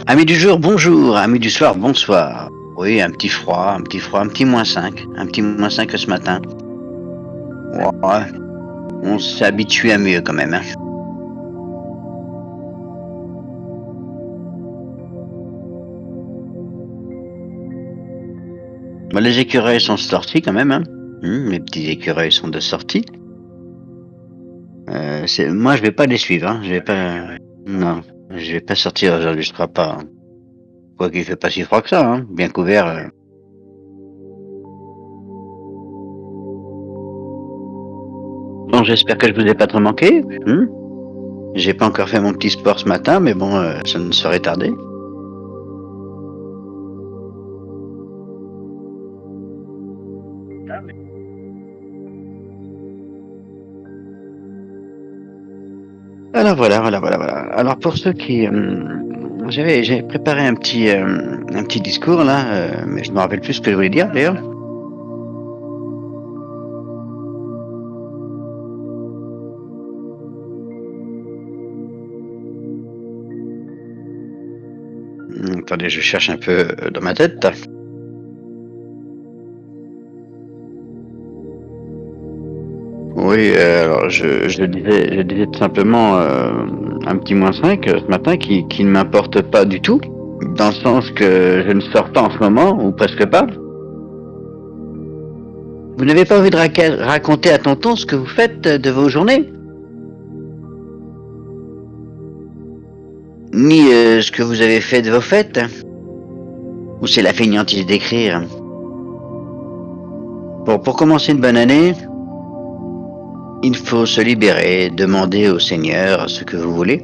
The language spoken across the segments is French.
Amis du jour, bonjour. Amis du soir, bonsoir. Oui, un petit froid, un petit froid, un petit -5. Un petit -5 ce matin. Ouais, on s'est habitué à mieux quand même. Hein. Bon, les écureuils sont sortis quand même. Hein. Les petits écureuils sont de sortie. Moi, je vais pas les suivre. Hein. Je vais pas. Non, je vais pas sortir aujourd'hui. Je serai pas. Quoi qu'il fait pas si froid que ça. Hein. Bien couvert. Bon, j'espère que je vous ai pas trop manqué. J'ai pas encore fait mon petit sport ce matin, mais bon, ça ne serait tardé. Alors voilà. Alors pour ceux qui, j'avais préparé un petit discours là, mais je me rappelle plus ce que je voulais dire d'ailleurs. Attendez, je cherche un peu dans ma tête. Oui, alors je disais tout simplement un petit -5 ce matin qui ne m'importe pas du tout, dans le sens que je ne sors pas en ce moment, ou presque pas. Vous n'avez pas envie de raconter à tonton ce que vous faites de vos journées? Ni ce que vous avez fait de vos fêtes? Ou c'est la fainéantise d'écrire? Bon, pour commencer une bonne année, il faut se libérer, demander au Seigneur ce que vous voulez,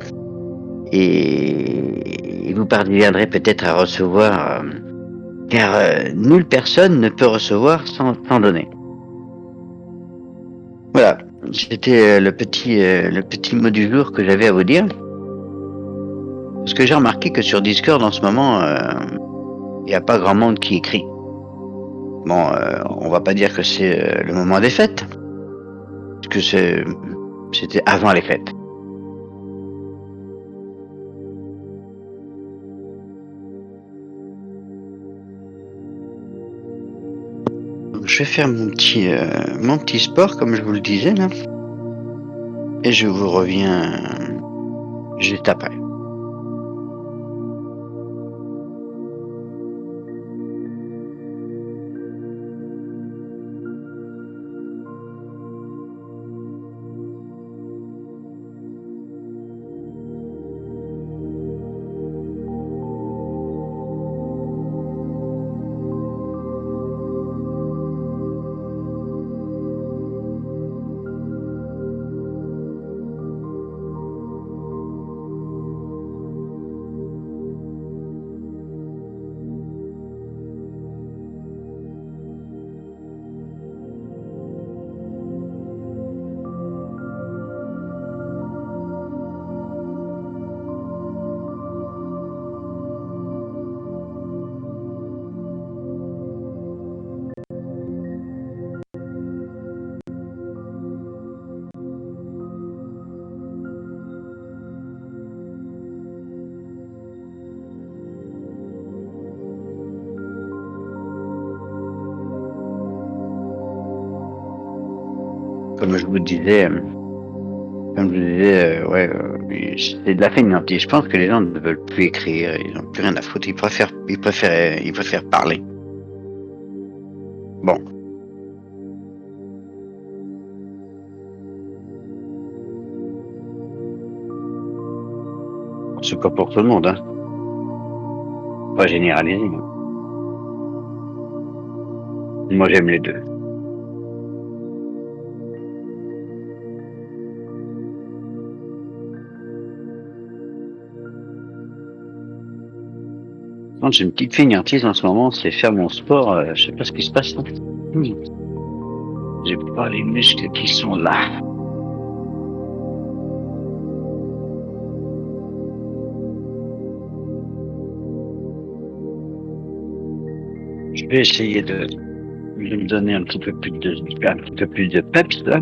et vous parviendrez peut-être à recevoir, car nulle personne ne peut recevoir sans donner. Voilà, c'était le petit mot du jour que j'avais à vous dire. Parce que j'ai remarqué que sur Discord en ce moment, il n'y a pas grand monde qui écrit. Bon, on va pas dire que c'est le moment des fêtes, parce que c'était avant les fêtes. Donc, je vais faire mon petit sport comme je vous le disais là, et je vous reviens juste après. Comme je vous disais, ouais, c'est de la fainéantise. Je pense que les gens ne veulent plus écrire, ils n'ont plus rien à foutre. Ils préfèrent parler. Bon, c'est pas pour tout le monde, hein. Pas généraliser. Moi, j'aime les deux. Quand j'ai une petite fainéantise en ce moment, c'est faire mon sport. Je sais pas ce qui se passe. Là. J'ai pas les muscles qui sont là. Je vais essayer de me donner un petit peu plus de peps là.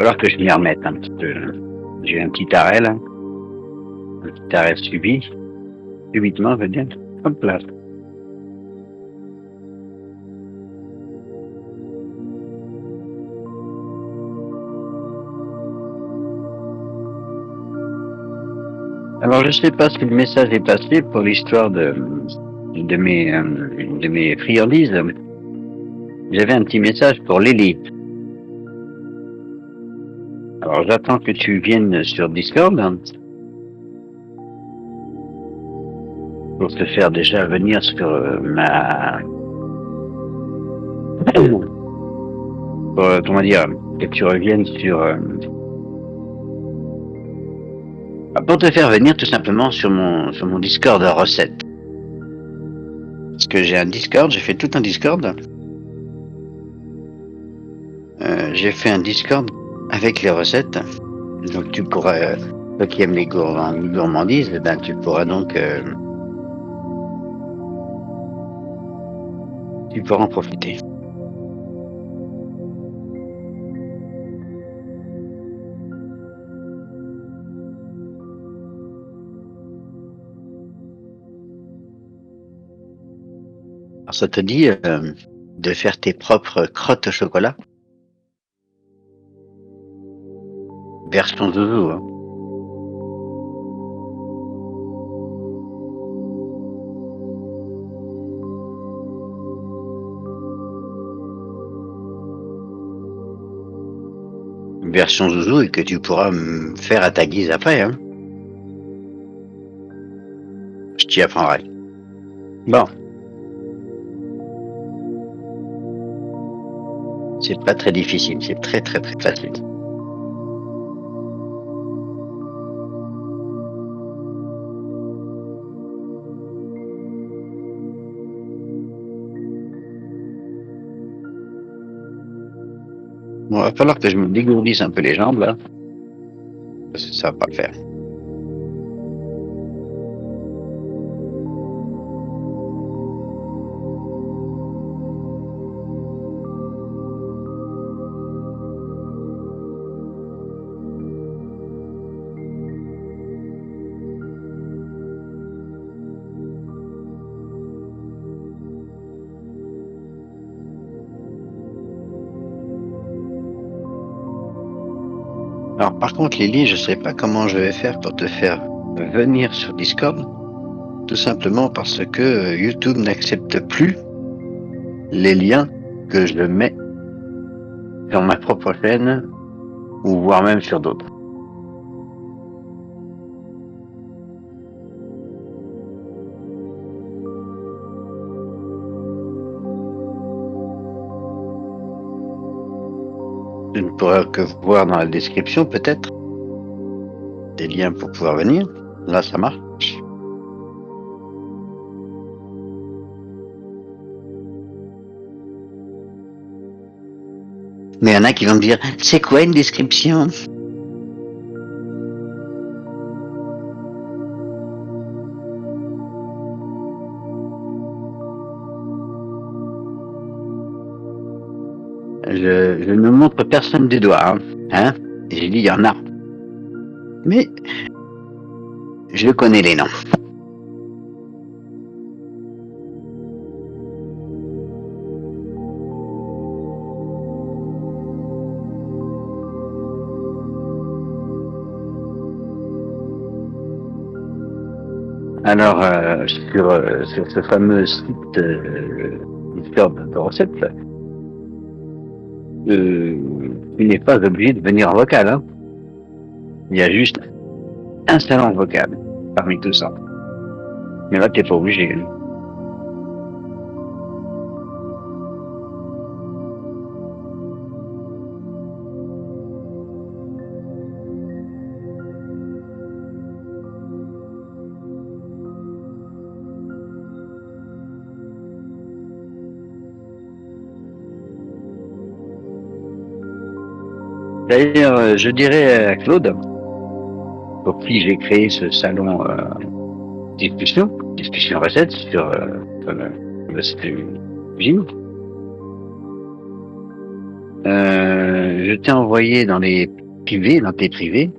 falloir que je m'y remette un petit peu. J'ai eu un petit arrêt là, un petit arrêt subitement, je veux dire. Hop là. Alors je sais pas si le message est passé pour l'histoire de mes friandises. J'avais un petit message pour Lily. Alors j'attends que tu viennes sur Discord pour te faire déjà venir sur comment dire, que tu reviennes sur pour te faire venir tout simplement sur mon Discord de recettes. Parce que j'ai un Discord, j'ai fait tout un Discord. J'ai fait un Discord avec les recettes. Donc tu pourras, toi qui aimes les gourmandises, ben tu pourras donc tu pourras en profiter. Alors ça te dit de faire tes propres crottes au chocolat? Version zouzou, hein. Version zouzou et que tu pourras faire à ta guise après, hein. Je t'y apprendrai. Bon. C'est pas très difficile, c'est très très très facile. Bon, il va falloir que je me dégourdisse un peu les jambes là. Parce que ça va pas le faire. Alors par contre Lily, je sais pas comment je vais faire pour te faire venir sur Discord. Tout simplement parce que YouTube n'accepte plus les liens que je mets sur ma propre chaîne ou voire même sur d'autres. Je ne pourrai que voir dans la description peut-être des liens pour pouvoir venir. Là ça marche. Mais il y en a qui vont me dire, c'est quoi une description? Je ne montre personne du doigt, hein. J'ai dit, il y en a. Mais je connais les noms. Alors, sur ce fameux site Discord de recettes, tu n'es pas obligé de venir en vocal, hein. Il y a juste un seul en vocal parmi tout ça. Mais là, tu n'es pas obligé. Hein. D'ailleurs, je dirais à Claude, pour qui j'ai créé ce salon discussion recette sur le site cuisine. Je t'ai envoyé dans les privés, dans tes privés,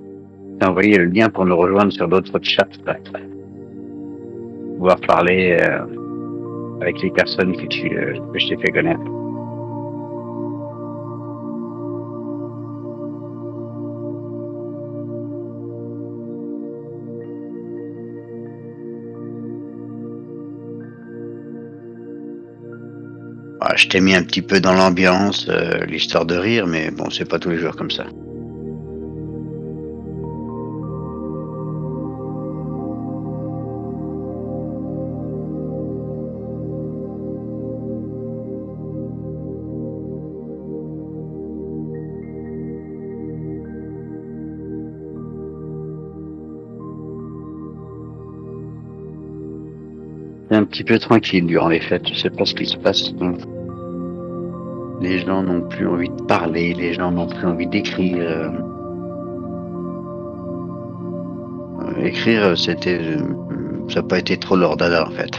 t'ai envoyé le lien pour nous rejoindre sur d'autres chats, pouvoir parler avec les personnes que je t'ai fait connaître. Ah, je t'ai mis un petit peu dans l'ambiance, l'histoire de rire, mais bon, c'est pas tous les jours comme ça. C'est un petit peu tranquille durant les fêtes, je sais pas ce qui se passe. Les gens n'ont plus envie de parler, les gens n'ont plus envie d'écrire. Écrire, ça n'a pas été trop leur dada en fait.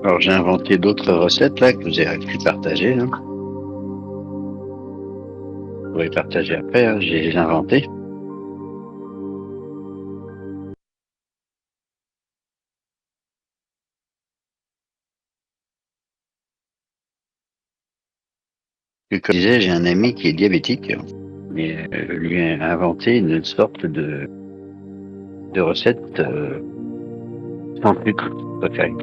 Alors j'ai inventé d'autres recettes là que vous avez pu partager. Hein. Vous pourrez partager après, hein, j'ai inventé. Et comme je disais, j'ai un ami qui est diabétique et lui a inventé une sorte de recette sans sucre préférée.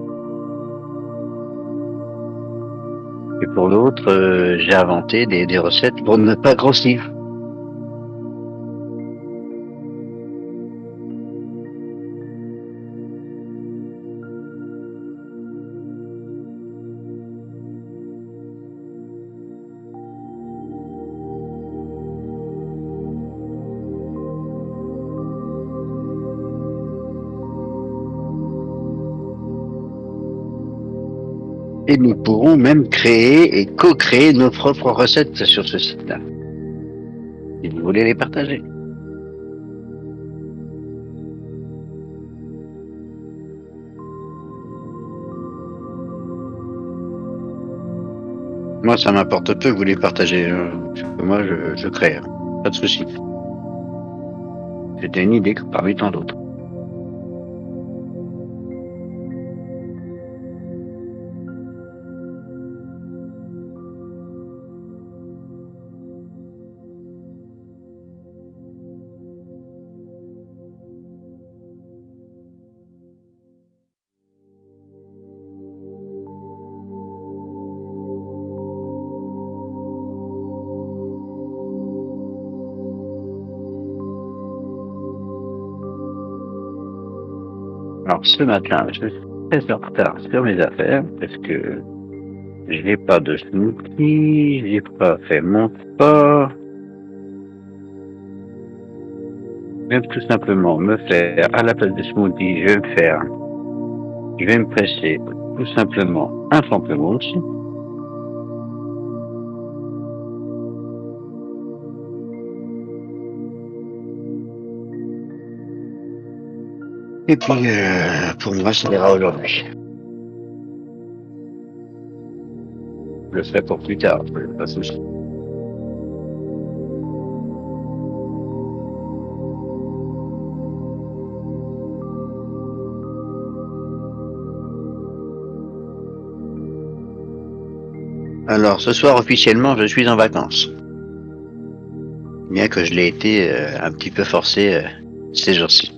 Et pour l'autre, j'ai inventé des recettes pour ne pas grossir. Et nous pourrons même créer et co-créer nos propres recettes sur ce site-là. Si vous voulez les partager. Moi, ça m'importe peu que vous les partagez. Moi, je crée. Hein. Pas de souci. C'était une idée parmi tant d'autres. Alors, ce matin, je suis très en retard sur mes affaires parce que je n'ai pas de smoothie, j'ai pas fait mon sport. Même tout simplement me faire, à la place de smoothie, je vais me presser tout simplement un pamplemousse. Et puis, pour moi, ça ira aujourd'hui. Je le ferai pour plus tard, pas de souci. Alors, ce soir, officiellement, je suis en vacances. Bien que je l'ai été un petit peu forcé ces jours-ci.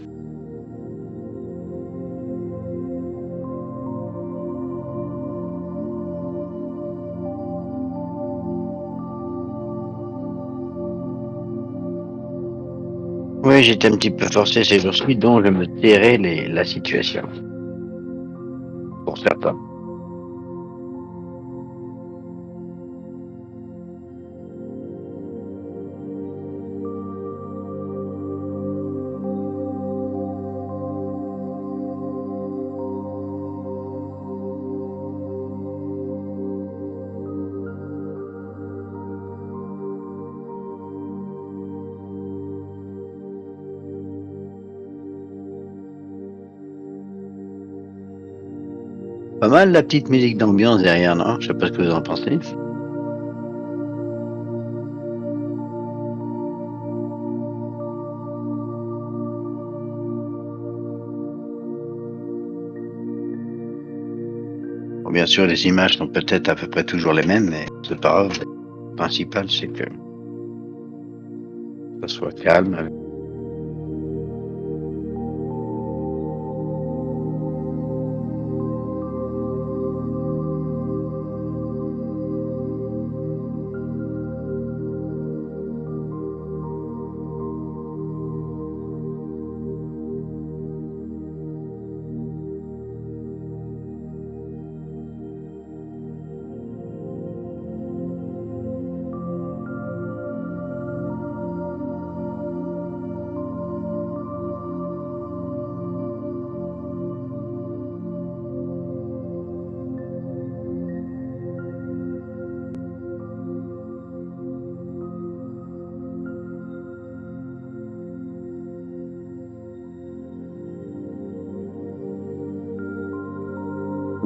Oui, j'étais un petit peu forcé ces jours-ci, donc je me tairai la situation. Pour certains. Pas mal la petite musique d'ambiance derrière, non? Je sais pas ce que vous en pensez. Bon, bien sûr, les images sont peut-être à peu près toujours les mêmes, mais c'est pas grave. Le principal, c'est que ça soit calme.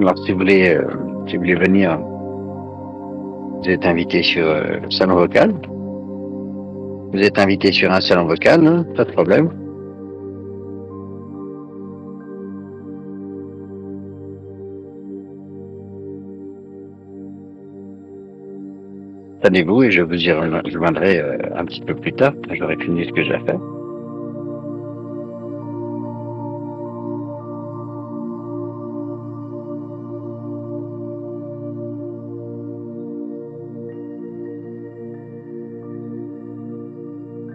Alors, si vous voulez venir, vous êtes invité sur le salon vocal. Vous êtes invité sur un salon vocal, hein, pas de problème. Tenez-vous et je vous y rejoindrai un petit peu plus tard, quand j'aurai fini ce que j'ai à faire.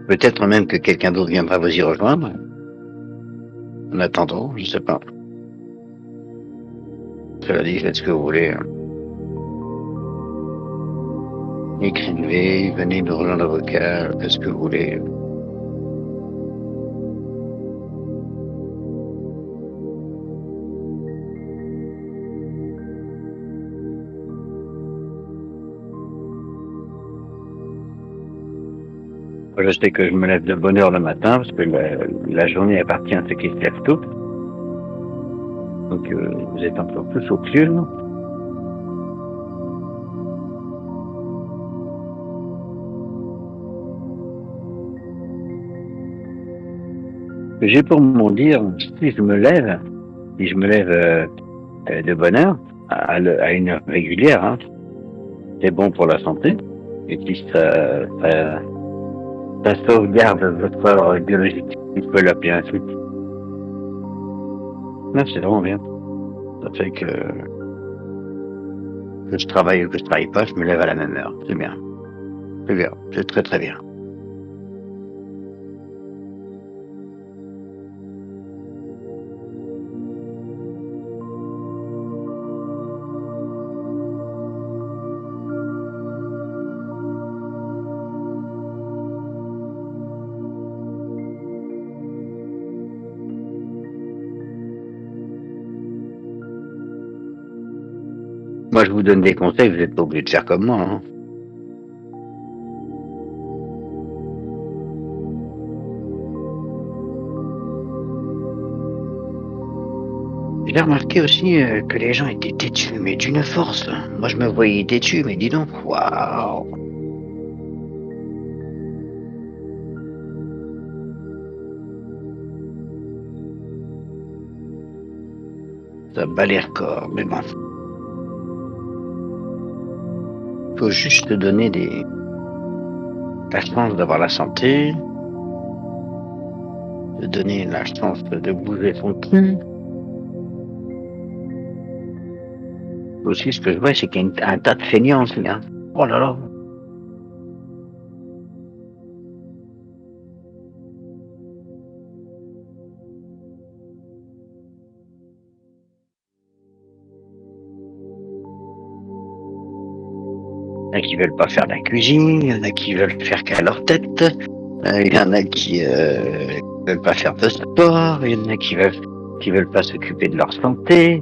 Peut-être même que quelqu'un d'autre viendra vous y rejoindre. En attendant, je sais pas. Cela dit, faites ce que vous voulez. Écrivez, venez nous rejoindre au vocal, faites ce que vous voulez. Moi, je sais que je me lève de bonne heure le matin, parce que la journée appartient à ceux qui se lèvent tôt. Donc, vous êtes un peu plus au cul. J'ai pour mon dire, si je me lève de bonne heure, à une heure régulière, hein, c'est bon pour la santé. Et puis ça sauvegarde votre heure biologique, si je peux l'appeler ainsi. Non, c'est vraiment bien. Ça fait que je travaille ou que je travaille pas, je me lève à la même heure. C'est bien. C'est bien. C'est très très bien. Moi, je vous donne des conseils, vous n'êtes pas obligé de faire comme moi, hein. J'ai remarqué aussi que les gens étaient têtus, mais d'une force. Moi, je me voyais têtu, mais dis donc, waouh, ça bat les records. Mais bon, faut juste te donner la chance d'avoir la santé, de donner la chance de bouger son cul. Aussi, ce que je vois, c'est qu'il y a un tas de feignants aussi, hein. Oh là là. Il y en a qui veulent pas faire la cuisine, il y en a qui veulent faire qu'à leur tête, il y en a qui veulent pas faire de sport, il y en a qui veulent pas s'occuper de leur santé.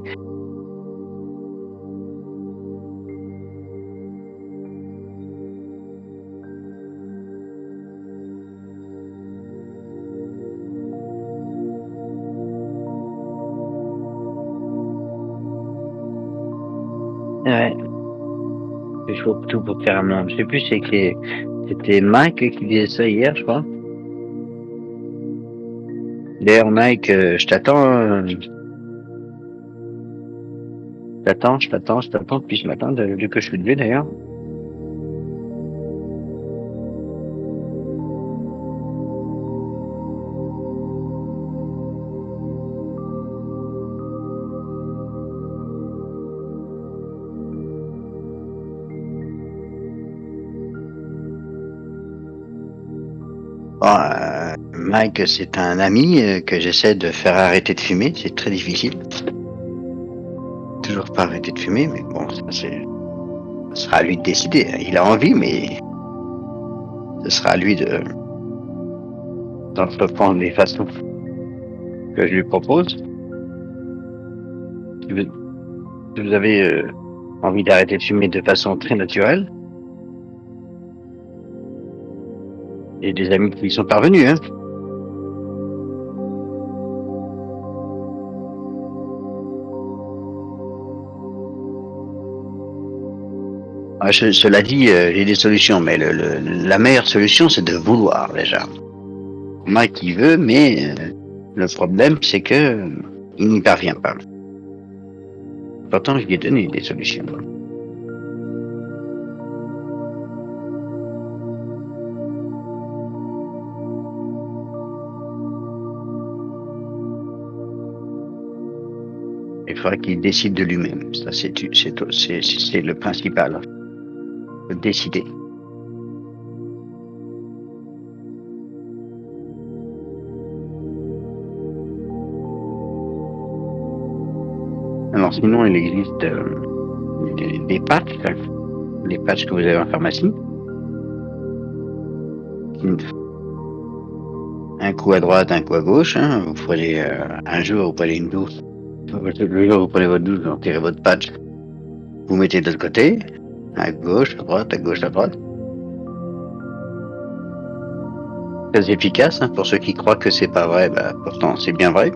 Ouais. Il faut tout pour faire un monde. Je sais plus si c'était Mike qui disait ça hier, je crois. D'ailleurs, Mike, je t'attends. Je t'attends depuis ce matin, depuis que je suis levé d'ailleurs. Bon, Mike, c'est un ami que j'essaie de faire arrêter de fumer. C'est très difficile. Toujours pas arrêter de fumer, mais bon, ça sera à lui de décider. Il a envie, mais ce sera à lui d'entreprendre les façons que je lui propose. Si vous avez envie d'arrêter de fumer de façon très naturelle, et des amis qui y sont parvenus, hein. Cela dit, j'ai des solutions, mais la meilleure solution, c'est de vouloir déjà. Mike, il veut, mais le problème, c'est que il n'y parvient pas. Pourtant, je lui ai donné des solutions. Il faudra qu'il décide de lui-même. Ça, c'est le principal. De décider. Alors, sinon, il existe des patchs, les patchs que vous avez en pharmacie. Un coup à droite, un coup à gauche. Hein. Vous prenez un jour, vous prenez une douche. Le jour où vous prenez votre douche, vous retirez votre patch. Vous mettez de l'autre côté, à gauche, à droite, à gauche, à droite. Très efficace, hein, pour ceux qui croient que c'est pas vrai, bah, pourtant c'est bien vrai.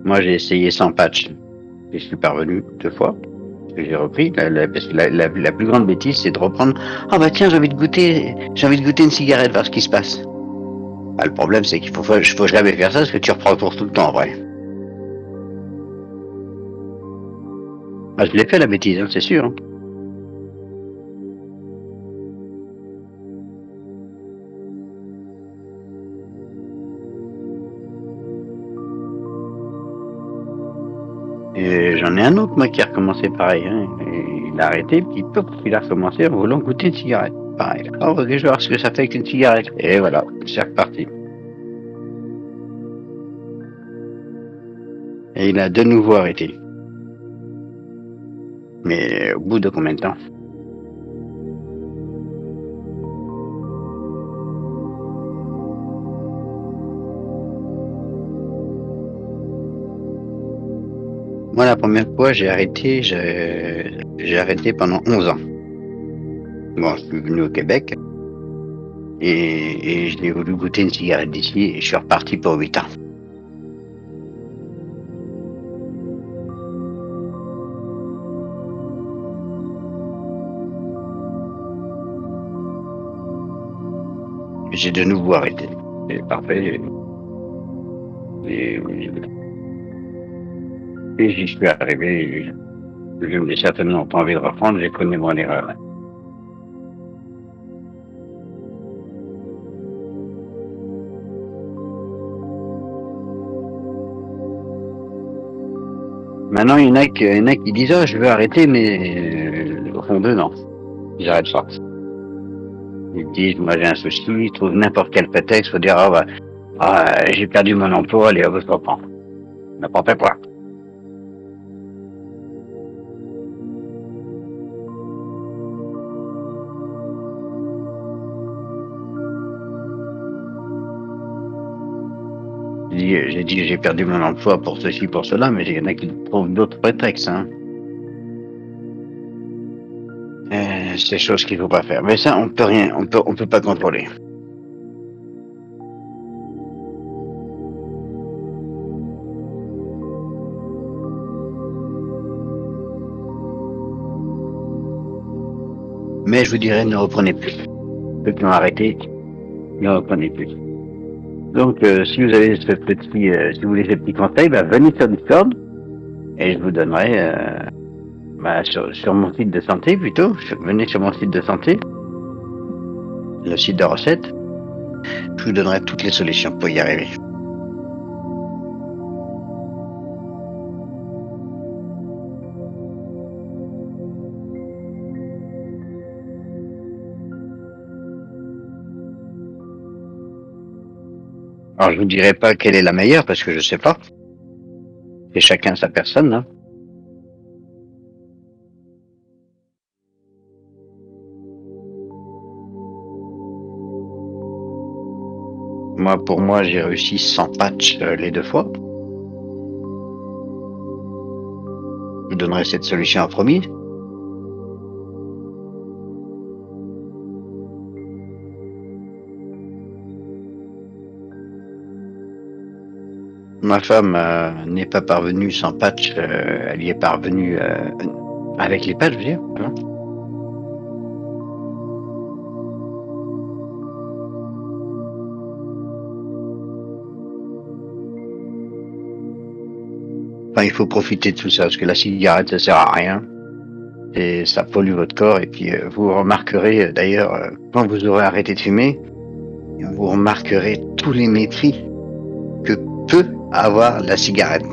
Moi j'ai essayé sans patch. Je suis parvenu 2 fois. J'ai repris, parce que la plus grande bêtise c'est de reprendre. Ah bah tiens, j'ai envie de goûter une cigarette, voir ce qui se passe. Bah, le problème c'est qu'il faut jamais faire ça parce que tu reprends pour tout le temps après. Ah, je l'ai fait la bêtise, hein, c'est sûr. Hein. Et j'en ai un autre, moi, qui a recommencé pareil. Hein. Et il a arrêté, puis pop, il a recommencé en voulant goûter une cigarette. Pareil. Oh, ok, je vais voir ce que ça fait avec une cigarette. Et voilà, c'est reparti. Et il a de nouveau arrêté. Mais au bout de combien de temps? Moi, la première fois, j'ai arrêté pendant 11 ans. Bon, je suis venu au Québec et j'ai voulu goûter une cigarette d'ici et je suis reparti pour 8 ans. J'ai de nouveau arrêté. C'est parfait. Et j'y suis arrivé. Je n'ai certainement pas envie de reprendre, j'ai connu mon erreur. Maintenant, il y en a qui disent, oh, je veux arrêter, mais au fond d'eux, non. Ils arrêtent pas. Ils disent, moi j'ai un souci, ils trouvent n'importe quel prétexte pour dire, oh, bah, j'ai perdu mon emploi, allez, hop, je reprends. N'importe quoi. J'ai dit, j'ai perdu mon emploi pour ceci, pour cela, mais il y en a qui trouvent d'autres prétextes. Hein. c'est choses qu'il faut pas faire. Mais ça, on peut rien, on peut pas contrôler. Mais je vous dirais, ne reprenez plus. Ceux qui ont arrêté, ne reprenez plus. Donc, si vous avez ce petit, si vous voulez ces petits conseils, venez sur Discord et je vous donnerai sur mon site de santé plutôt. Venez sur mon site de santé, le site de recettes. Je vous donnerai toutes les solutions pour y arriver. Alors, je vous dirai pas quelle est la meilleure parce que je sais pas. C'est chacun sa personne, hein. Moi, pour moi, j'ai réussi sans patch les 2 fois. Je vous donnerai cette solution en premier. Ma femme n'est pas parvenue sans patch, elle y est parvenue avec les patchs, je veux dire. Hein. Enfin, il faut profiter de tout ça, parce que la cigarette, ça sert à rien. Et ça pollue votre corps. Et puis, vous remarquerez, d'ailleurs, quand vous aurez arrêté de fumer, vous remarquerez tous les méfaits que peut avoir la cigarette.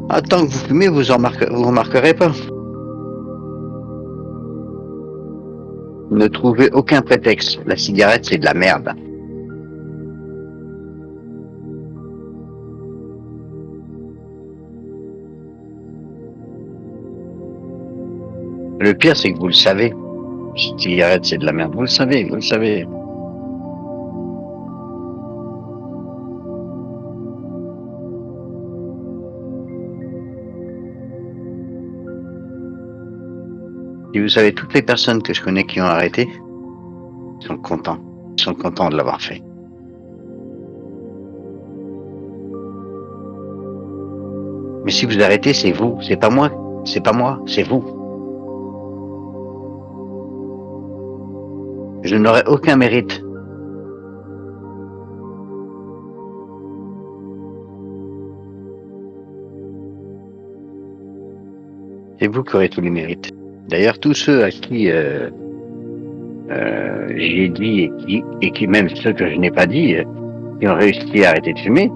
Ah, tant que vous fumez, vous remarquerez pas. Ne trouvez aucun prétexte. La cigarette, c'est de la merde. Le pire, c'est que vous le savez. La cigarette, c'est de la merde. Vous le savez, vous le savez. Et vous savez, toutes les personnes que je connais qui ont arrêté sont contents. Ils sont contents de l'avoir fait. Mais si vous arrêtez, c'est vous. C'est pas moi. C'est pas moi. C'est vous. Je n'aurai aucun mérite. C'est vous qui aurez tous les mérites. D'ailleurs, tous ceux à qui j'ai dit et qui même ceux que je n'ai pas dit, qui ont réussi à arrêter de fumer,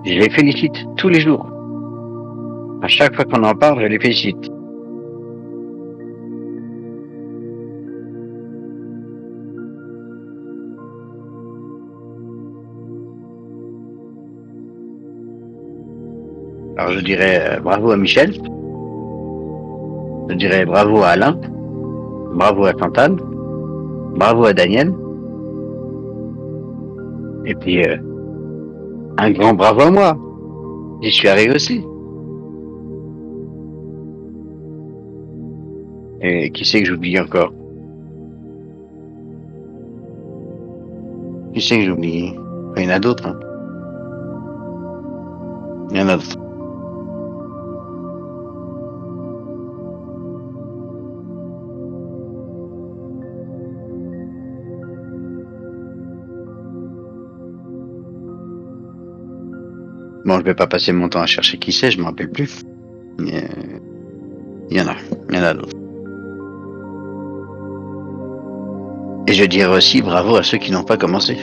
je les félicite tous les jours. À chaque fois qu'on en parle, je les félicite. Alors je dirais bravo à Michel, je dirais bravo à Alain, bravo à Santane, bravo à Daniel, et puis un grand bravo à moi. J'y suis arrivé aussi. Et qui c'est que j'oublie encore? Qui c'est que j'oublie? Il y en a d'autres. Hein. Il y en a d'autres. Bon, je vais pas passer mon temps à chercher qui c'est, je me rappelle plus. Mais il y en a d'autres. Et je dirais aussi bravo à ceux qui n'ont pas commencé.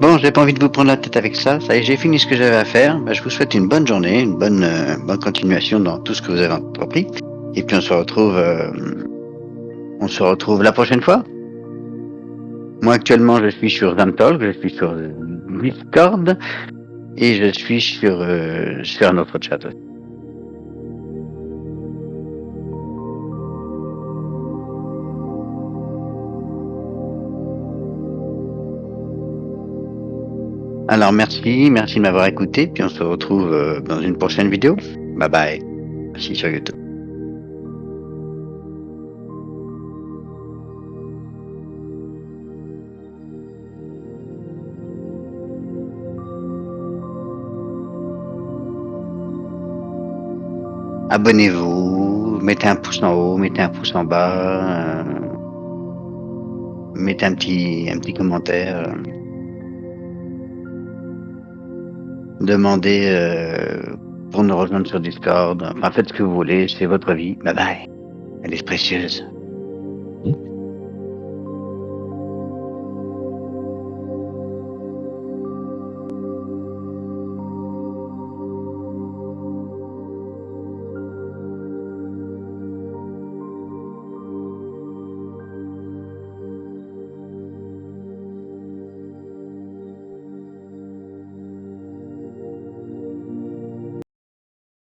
Bon, j'ai pas envie de vous prendre la tête avec ça. Ça y est, j'ai fini ce que j'avais à faire. Je vous souhaite une bonne journée, une bonne continuation dans tout ce que vous avez entrepris. Et puis on se retrouve la prochaine fois. Moi actuellement, je suis sur Zamtalk, je suis sur Discord et je suis sur un autre chat. Alors merci de m'avoir écouté, puis on se retrouve dans une prochaine vidéo. Bye bye. Merci sur YouTube. Abonnez-vous, mettez un pouce en haut, mettez un pouce en bas, mettez un petit commentaire, demandez pour nous rejoindre sur Discord. Enfin, faites ce que vous voulez, c'est votre vie. Bye bye. Elle est précieuse.